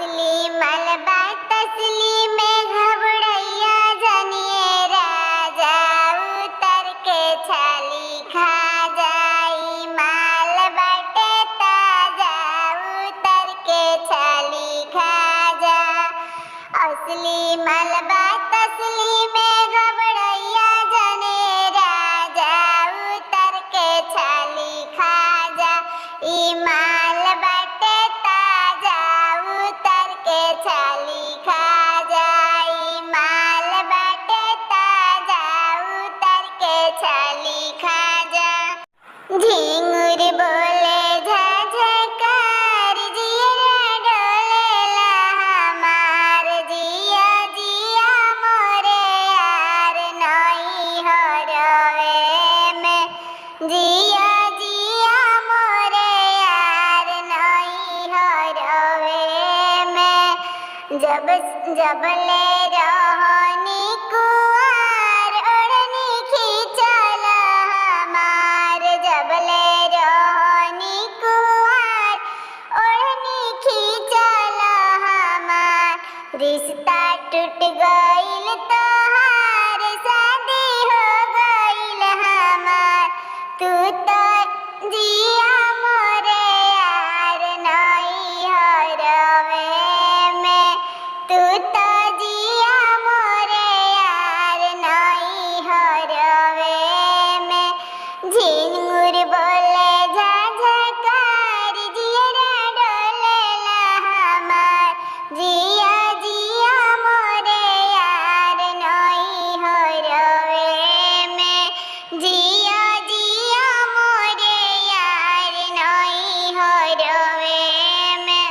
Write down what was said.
असली मलबा तसली में घबड़ैया जनिए राजा उतर के छाली खा जाई माल बाटे ताजा उतर के छाली खा जा। असली मलबा तसली में घबड़ैया जने राजा उतर के छाली खा जा। ई माल बाटे ताजा उतर के छाली खा जा। ई माल बाटे ताजा उतर के छाली खा जा। झिंगुर बोले झझकार जिया डोलेला हमार जिया जिया मोरे यार नई हरवे में जिया जिया मोरे यार नई हरवे में। जबले रहनी कुआर ओढ़नी खींचल हमार जबले रहनी कुआर ओढ़नी खींचल हमार रिश्ता टूट गया।